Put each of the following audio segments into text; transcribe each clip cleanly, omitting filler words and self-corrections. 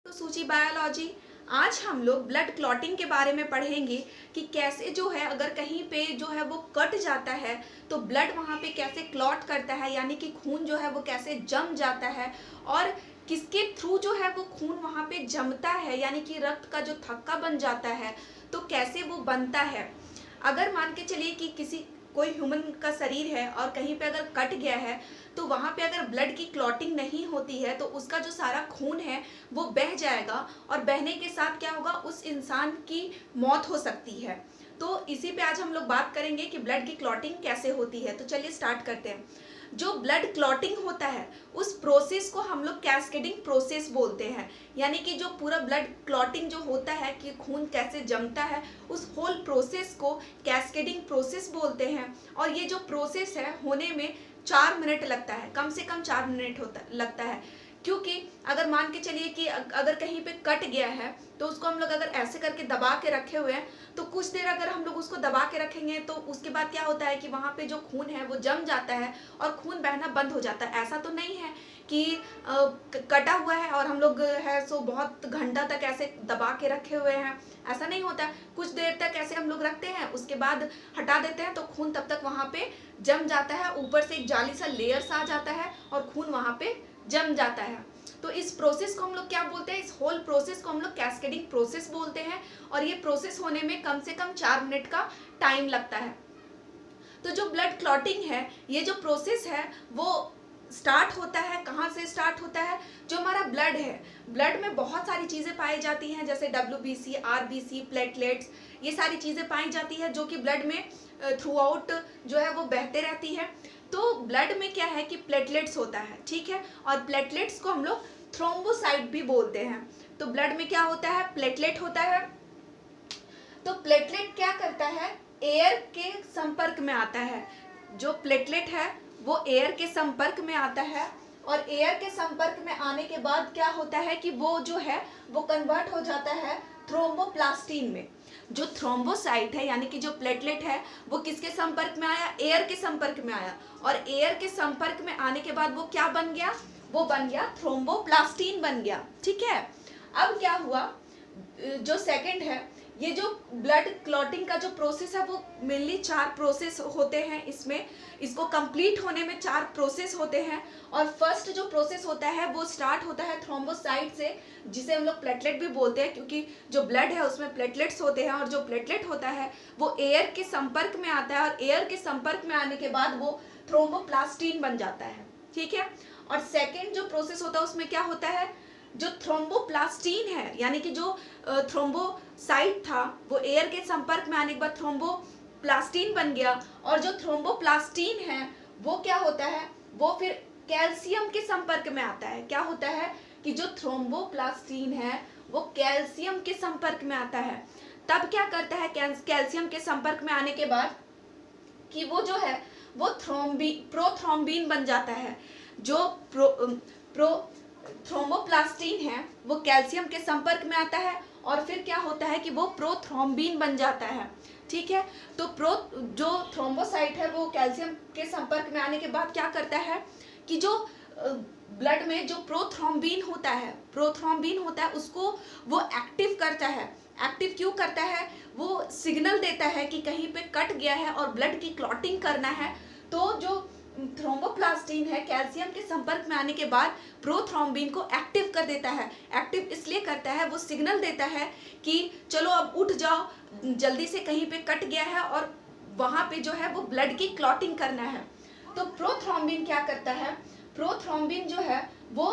तो सूची बायोलॉजी। आज हम लोग ब्लड क्लॉटिंग के बारे में पढ़ेंगे कि कैसे जो है अगर कहीं पे जो है वो कट जाता है तो ब्लड वहाँ पे कैसे क्लॉट करता है, यानी कि खून जो है वो कैसे जम जाता है और किसके थ्रू जो है वो खून वहाँ पे जमता है, यानी कि रक्त का जो थक्का बन जाता है तो कैसे वो बनता है। अगर मान के चलिए कि किसी कोई ह्यूमन का शरीर है और कहीं पे अगर कट गया है तो वहाँ पे अगर ब्लड की क्लॉटिंग नहीं होती है तो उसका जो सारा खून है वो बह जाएगा और बहने के साथ क्या होगा, उस इंसान की मौत हो सकती है। तो इसी पे आज हम लोग बात करेंगे कि ब्लड की क्लॉटिंग कैसे होती है। तो चलिए स्टार्ट करते हैं। जो ब्लड क्लॉटिंग होता है उस प्रोसेस को हम लोग कैस्केडिंग प्रोसेस बोलते हैं, यानी कि जो पूरा ब्लड क्लॉटिंग जो होता है कि खून कैसे जमता है उस होल प्रोसेस को कैस्केडिंग प्रोसेस बोलते हैं। और ये जो प्रोसेस है होने में 4 मिनट लगता है, कम से कम 4 मिनट लगता है। क्योंकि अगर मान के चलिए कि अगर कहीं पे कट गया है तो उसको हम लोग अगर ऐसे करके दबा के रखे हुए हैं तो कुछ देर अगर हम लोग उसको दबा के रखेंगे तो उसके बाद क्या होता है कि वहाँ पे जो खून है वो जम जाता है और खून बहना बंद हो जाता है। ऐसा तो नहीं है कि कटा हुआ है और हम लोग है सो बहुत घंटा तक ऐसे दबा के रखे हुए हैं, ऐसा नहीं होता। कुछ देर तक ऐसे हम लोग रखते हैं, उसके बाद हटा देते हैं तो खून तब तक वहाँ पे जम जाता है, ऊपर से एक जाली सा लेयर्स आ जाता है और खून वहाँ पे जम जाता है। तो इस प्रोसेस को हम लोग क्या बोलते हैं, इस होल प्रोसेस को हम लोग कैस्केडिंग प्रोसेस बोलते हैं और ये प्रोसेस होने में कम से कम 4 मिनट का टाइम लगता है। तो जो ब्लड क्लॉटिंग है, ये जो प्रोसेस है वो स्टार्ट होता है, कहाँ से स्टार्ट होता है, जो हमारा ब्लड है, ब्लड में बहुत सारी चीज़ें पाई जाती हैं जैसे WBC, RBC, प्लेटलेट्स, ये सारी चीज़ें पाई जाती है जो कि ब्लड में थ्रू आउट जो है वो बहते रहती है। तो ब्लड में क्या है कि प्लेटलेट्स होता है, ठीक है, और प्लेटलेट्स को हम लोग थ्रोम्बोसाइट भी बोलते हैं। तो ब्लड में क्या होता है, प्लेटलेट होता है। तो प्लेटलेट क्या करता है, एयर के संपर्क में आता है। जो प्लेटलेट है वो एयर के संपर्क में आता है और एयर के संपर्क में आने के बाद क्या होता है कि वो जो है वो कन्वर्ट हो जाता है थ्रोम्बोप्लास्टिन में। जो थ्रोम्बोसाइट है यानी कि जो प्लेटलेट है वो किसके संपर्क में आया, एयर के संपर्क में आया और एयर के संपर्क में आने के बाद वो क्या बन गया, वो बन गया थ्रोम्बोप्लास्टिन बन गया, ठीक है। अब क्या हुआ, जो सेकंड है, ये जो ब्लड क्लॉटिंग का जो प्रोसेस है वो मेनली 4 प्रोसेस होते हैं। इसमें इसको कंप्लीट होने में 4 प्रोसेस होते हैं और फर्स्ट जो प्रोसेस होता है वो स्टार्ट होता है थ्रोम्बोसाइट से, जिसे हम लोग प्लेटलेट भी बोलते हैं क्योंकि जो ब्लड है उसमें प्लेटलेट्स होते हैं और जो प्लेटलेट होता है वो एयर के संपर्क में आता है और एयर के संपर्क में आने के बाद वो थ्रोम्बोप्लास्टिन बन जाता है, ठीक है। और सेकेंड जो प्रोसेस होता है उसमें क्या होता है, जो थ्रोम्बोप्लास्टिन है यानी कि जो थ्रोम्बोसाइट था वो एयर के संपर्क में आने के बाद थ्रोम्बोप्लास्टिन बन गया और जो थ्रोम्बोप्लास्टिन है वो क्या होता है, वो फिर कैल्शियम के संपर्क में आता है। क्या होता है कि जो थ्रोम्बोप्लास्टिन है वो कैल्शियम के संपर्क में आता है। तब क्या करता है, कैल्शियम के संपर्क में आने के बाद कि वो जो है वो प्रोथ्रोम्बिन बन जाता है। जो थ्रोम्बोप्लास्टिन है वो कैल्शियम के संपर्क में आता है और फिर क्या होता है कि वो प्रोथ्रोम्बिन बन जाता है, ठीक है। तो जो थ्रोम्बोसाइट है वो कैल्शियम के संपर्क में आने के बाद क्या करता है कि जो ब्लड में जो प्रोथ्रोम्बिन होता है उसको वो एक्टिव करता है। एक्टिव क्यों करता है, वो सिग्नल देता है कि कहीं पे कट गया है और ब्लड की क्लॉटिंग करना है। तो जो थ्रोम्बोप्लास्टिन है कैल्शियम के संपर्क में आने के बाद प्रोथ्रोम्बिन को एक्टिव कर देता है। एक्टिव इसलिए करता है, वो सिग्नल देता है कि चलो अब उठ जाओ, जल्दी से कहीं पे कट गया है और वहाँ पे जो है वो ब्लड की क्लॉटिंग करना है। तो प्रोथ्रोम्बिन क्या करता है, प्रोथ्रोम्बिन जो है वो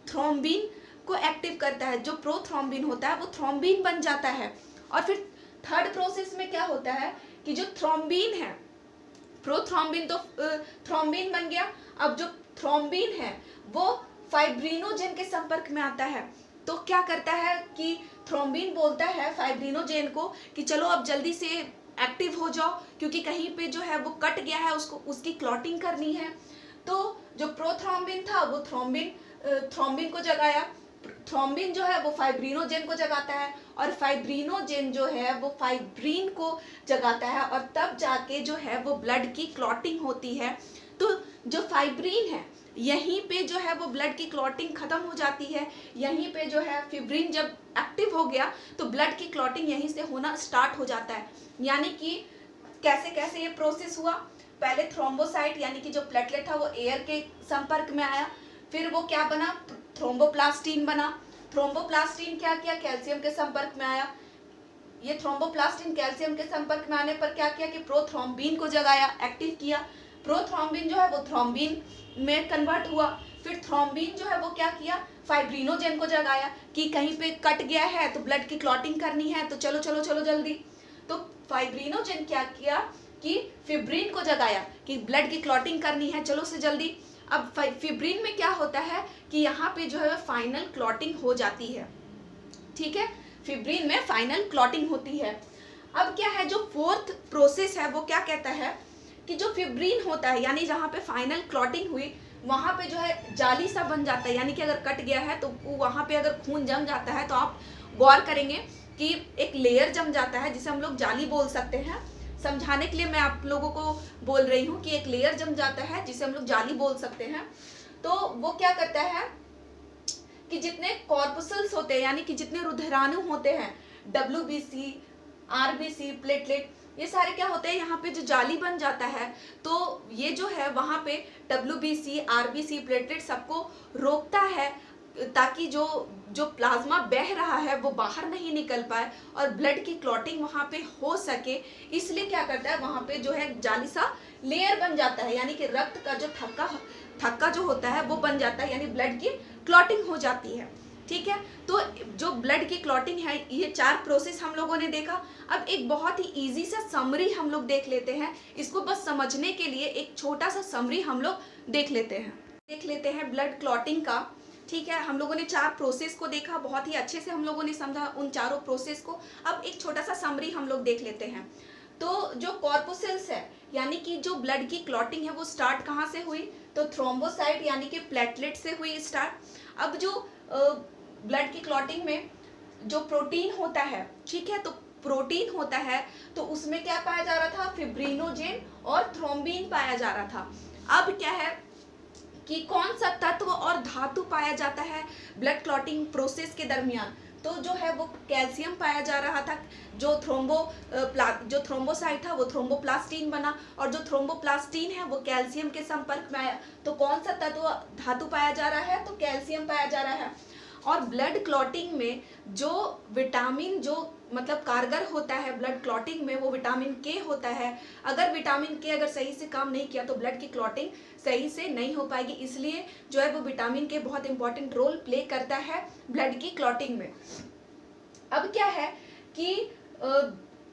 थ्रोम्बिन को एक्टिव करता है। जो प्रोथ्रोम्बिन होता है वो थ्रोम्बिन बन जाता है और फिर थर्ड प्रोसेस में क्या होता है कि जो थ्रोम्बिन है, प्रोथ्रोम्बिन तो थ्रोम्बिन बन गया, अब जो थ्रोम्बिन है वो फाइब्रिनोजेन के संपर्क में आता है। तो क्या करता है कि थ्रोम्बिन बोलता है फाइब्रिनोजेन को कि चलो अब जल्दी से एक्टिव हो जाओ क्योंकि कहीं पे जो है वो कट गया है, उसको उसकी क्लॉटिंग करनी है। तो जो प्रोथ्रोम्बिन था वो थ्रोम्बिन को जगाया, थ्रोम्बिन जो है वो फाइब्रिनोजेन को जगाता है और फाइब्रिनोजेन जो है वो फाइब्रिन को जगाता है और तब जाके जो है वो ब्लड की क्लॉटिंग होती है। तो जो फाइब्रिन है यहीं पे जो है वो ब्लड की क्लॉटिंग खत्म हो जाती है। यहीं पे जो है फिब्रिन जब एक्टिव हो गया तो ब्लड की क्लॉटिंग यहीं से होना स्टार्ट हो जाता है। यानी कि कैसे कैसे ये प्रोसेस हुआ, पहले थ्रोम्बोसाइट यानी कि जो प्लेटलेट था वो एयर के संपर्क में आया, फिर वो क्या बना, थ्रोम्बोप्लास्टिन बना। थ्रोम्बोप्लास्टिन क्या किया, कैल्शियम के संपर्क में आया। ये थ्रोम्बोप्लास्टिन कैल्शियम के संपर्क में आने पर क्या किया कि प्रोथ्रोम्बिन को जगाया, एक्टिव किया। प्रोथ्रोम्बिन जो है वो थ्रोम्बिन में कन्वर्ट हुआ। फिर थ्रोम्बिन जो है वो क्या किया, फाइब्रिनोजेन को जगाया कि कहीं पे कट गया है तो ब्लड की क्लॉटिंग करनी है, तो चलो चलो चलो जल्दी। तो फाइब्रिनोजेन क्या किया कि फिब्रिन को जगाया कि ब्लड की क्लॉटिंग करनी है, चलो से जल्दी। अब फिब्रिन में क्या होता है कि यहाँ पे जो है फाइनल क्लॉटिंग हो जाती है। ठीक है, फिब्रिन में फाइनल क्लॉटिंग होती है। अब क्या है, जो फोर्थ प्रोसेस है वो क्या कहता है कि जो फिब्रिन होता है यानी जहाँ पे फाइनल क्लॉटिंग हुई वहाँ पे जो है जाली सा बन जाता है। यानी कि अगर कट गया है तो वहाँ पे अगर खून जम जाता है तो आप गौर करेंगे कि एक लेयर जम जाता है जिसे हम लोग जाली बोल सकते हैं। समझाने के लिए मैं आप लोगों को बोल रही हूँ कि एक लेयर जम जाता है जिसे हम लोग जाली बोल सकते हैं। तो वो क्या करता है कि जितने कॉर्पुसल्स होते हैं यानी कि जितने रुधिराणु होते हैं, WBC, RBC, प्लेटलेट, ये सारे क्या होते हैं यहाँ पे जो जाली बन जाता है तो ये जो है वहाँ पे WBC, RBC, प्लेटलेट सबको रोकता है ताकि जो जो प्लाज्मा बह रहा है वो बाहर नहीं निकल पाए और ब्लड की क्लॉटिंग वहाँ पे हो सके। इसलिए क्या करता है वहाँ पे जो है जाली सा लेयर बन जाता है, यानी कि रक्त का जो थक्का जो होता है वो बन जाता है, यानी ब्लड की क्लॉटिंग हो जाती है। ठीक है, तो जो ब्लड की क्लॉटिंग है ये 4 प्रोसेस हम लोगों ने देखा। अब एक बहुत ही इजी सा समरी हम लोग देख लेते हैं, इसको बस समझने के लिए एक छोटा सा समरी हम लोग देख लेते हैं ब्लड क्लॉटिंग का। ठीक है, हम लोगों ने 4 प्रोसेस को देखा, बहुत ही अच्छे से हम लोगों ने समझा उन चारों प्रोसेस को। अब एक छोटा सा समरी हम लोग देख लेते हैं। तो जो कॉर्पुसल्स है यानी कि जो ब्लड की क्लॉटिंग है वो स्टार्ट कहाँ से हुई, तो थ्रोम्बोसाइट यानी कि प्लेटलेट से हुई स्टार्ट। अब जो ब्लड की क्लॉटिंग में जो प्रोटीन होता है, ठीक है, तो प्रोटीन होता है तो उसमें क्या पाया जा रहा था, फिब्रिनोजेन और थ्रोम्बिन पाया जा रहा था। अब क्या है कि कौन सा तत्व और धातु पाया जाता है ब्लड क्लॉटिंग प्रोसेस के दरमियान, तो जो है वो कैल्शियम पाया जा रहा था। जो थ्रोम्बोसाइट था वो थ्रोम्बोप्लास्टिन बना और जो थ्रोम्बोप्लास्टिन है वो कैल्शियम के संपर्क में आया। तो कौन सा तत्व धातु पाया जा रहा है, तो कैल्शियम पाया जा रहा है। और ब्लड क्लॉटिंग में जो विटामिन जो मतलब कारगर होता है ब्लड क्लॉटिंग में वो विटामिन के होता है। अगर विटामिन के अगर सही से काम नहीं किया तो ब्लड की क्लॉटिंग सही से नहीं हो पाएगी, इसलिए जो है वो विटामिन के बहुत इंपॉर्टेंट रोल प्ले करता है ब्लड की क्लॉटिंग में। अब क्या है कि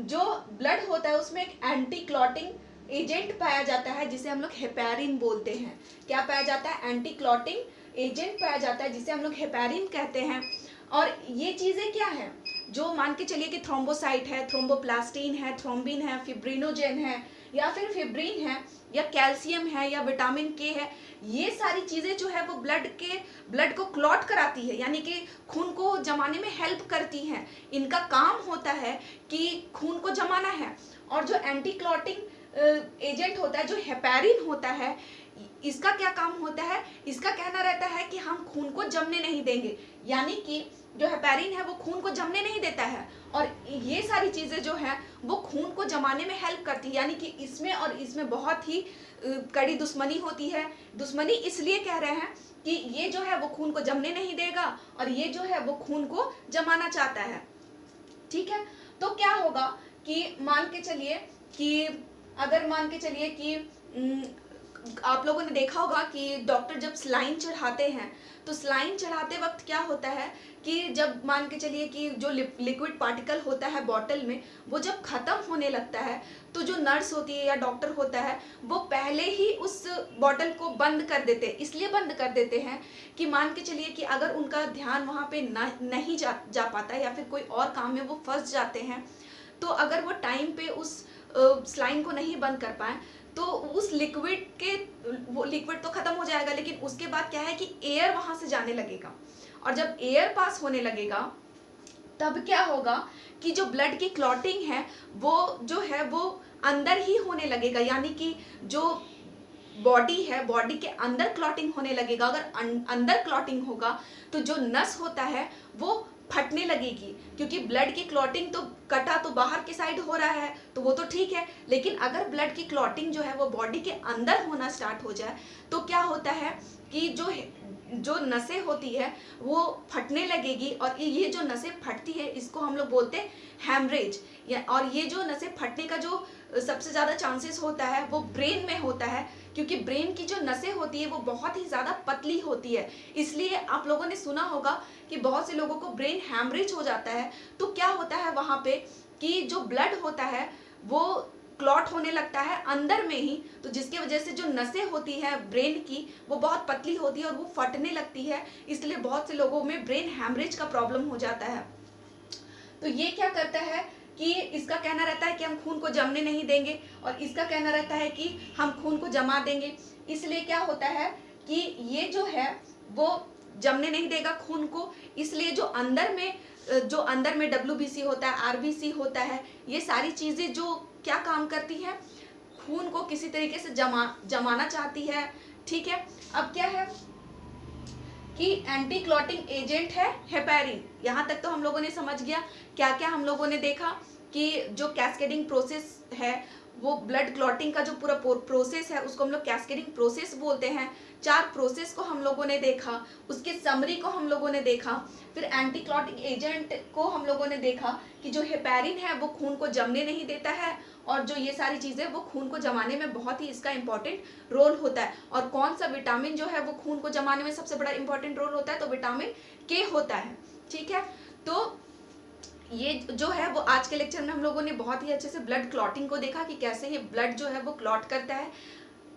जो ब्लड होता है उसमें एक एंटी क्लॉटिंग एजेंट पाया जाता है जिसे हम लोग हेपेरिन बोलते हैं। क्या पाया जाता है, एंटी क्लॉटिंग एजेंट पाया जाता है जिसे हम लोग हेपेरिन कहते हैं। और ये चीज़ें क्या है, जो मान के चलिए कि थ्रोम्बोसाइट है, थ्रोम्बोप्लास्टिन है, थ्रोम्बिन है, फिब्रिनोजेन है या फिर फिब्रिन है या कैल्शियम है या विटामिन के है, ये सारी चीज़ें जो है वो ब्लड को क्लॉट कराती है, यानी कि खून को जमाने में हेल्प करती हैं। इनका काम होता है कि खून को जमाना है। और जो एंटी क्लॉटिंग एजेंट होता है, जो हेपेरिन होता है, इसका क्या काम होता है, इसका कहना रहता है कि हम खून को जमने नहीं देंगे, यानी कि जो हेपेरिन है वो खून को जमने नहीं देता है और ये सारी चीज़ें जो है वो खून को जमाने में हेल्प करती है। यानी कि इसमें और इसमें बहुत ही कड़ी दुश्मनी होती है। दुश्मनी इसलिए कह रहे हैं कि ये जो है वो खून को जमने नहीं देगा और ये जो है वो खून को जमाना चाहता है। ठीक है, तो क्या होगा कि मान के चलिए कि आप लोगों ने देखा होगा कि डॉक्टर जब स्लाइन चढ़ाते हैं तो स्लाइन चढ़ाते वक्त क्या होता है कि जब मान के चलिए कि जो लिक्विड पार्टिकल होता है बॉटल में वो जब ख़त्म होने लगता है तो जो नर्स होती है या डॉक्टर होता है वो पहले ही उस बॉटल को बंद कर देते हैं। इसलिए बंद कर देते हैं कि मान के चलिए कि अगर उनका ध्यान वहाँ पे नहीं जा पाता या फिर कोई और काम में वो फंस जाते हैं तो अगर वो टाइम पे उस स्लाइन को नहीं बंद कर पाए तो उस वो लिक्विड तो खत्म हो जाएगा, लेकिन उसके बाद क्या है कि एयर वहां से जाने लगेगा और जब एयर पास होने लगेगा तब क्या होगा कि जो ब्लड की क्लॉटिंग है वो जो है वो अंदर ही होने लगेगा। यानी कि जो बॉडी है, बॉडी के अंदर क्लॉटिंग होने लगेगा। अगर अंदर क्लॉटिंग होगा तो जो नस होता है वो फटने लगेगी, क्योंकि ब्लड की क्लॉटिंग तो कटा तो बाहर की साइड हो रहा है तो वो तो ठीक है, लेकिन अगर ब्लड की क्लॉटिंग जो है वो बॉडी के अंदर होना स्टार्ट हो जाए तो क्या होता है कि जो नसें होती है वो फटने लगेगी, और ये जो नसें फटती है इसको हम लोग बोलते हैं हैमरेज। और ये जो नसें फटने का जो सबसे ज़्यादा चांसेस होता है वो ब्रेन में होता है, क्योंकि ब्रेन की जो नसें होती है वो बहुत ही ज़्यादा पतली होती है। इसलिए आप लोगों ने सुना होगा कि बहुत से लोगों को ब्रेन हैमरेज हो जाता है। तो क्या होता है वहाँ पे कि जो ब्लड होता है वो क्लॉट होने लगता है अंदर में ही, तो जिसकी वजह से जो नसें होती है ब्रेन की वो बहुत पतली होती है और वो फटने लगती है। इसलिए बहुत से लोगों में ब्रेन हैमरेज का प्रॉब्लम हो जाता है। तो ये क्या करता है कि इसका कहना रहता है कि हम खून को जमने नहीं देंगे, और इसका कहना रहता है कि हम खून को जमा देंगे। इसलिए क्या होता है कि ये जो है वो जमने नहीं देगा खून को। इसलिए जो अंदर में WBC होता है, RBC होता है, ये सारी चीज़ें जो क्या काम करती है, खून को किसी तरीके से जमाना चाहती है। ठीक है, अब क्या है कि एंटी क्लॉटिंग एजेंट है हेपेरिन। यहाँ तक तो हम लोगों ने समझ गया। क्या क्या हम लोगों ने देखा कि जो कैस्केडिंग प्रोसेस है, वो ब्लड क्लॉटिंग का जो पूरा प्रोसेस है उसको हम लोग कैस्केडिंग प्रोसेस बोलते हैं। 4 प्रोसेस को हम लोगों ने देखा, उसके समरी को हम लोगों ने देखा, फिर एंटी क्लॉटिंग एजेंट को हम लोगों ने देखा कि जो हेपेरिन है वो खून को जमने नहीं देता है, और जो ये सारी चीज़ें वो खून को जमाने में बहुत ही इसका इंपॉर्टेंट रोल होता है। और कौन सा विटामिन जो है वो खून को जमाने में सबसे बड़ा इंपॉर्टेंट रोल होता है, तो विटामिन के होता है। ठीक है, तो ये जो है वो आज के लेक्चर में हम लोगों ने बहुत ही अच्छे से ब्लड क्लॉटिंग को देखा कि कैसे ये ब्लड जो है वो क्लॉट करता है।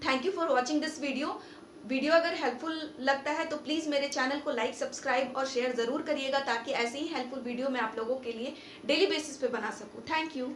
Thank you for watching this video अगर हेल्पफुल लगता है तो प्लीज़ मेरे चैनल को लाइक, सब्सक्राइब और शेयर ज़रूर करिएगा, ताकि ऐसे ही हेल्पफुल वीडियो मैं आप लोगों के लिए डेली बेसिस पे बना सकूँ। Thank you.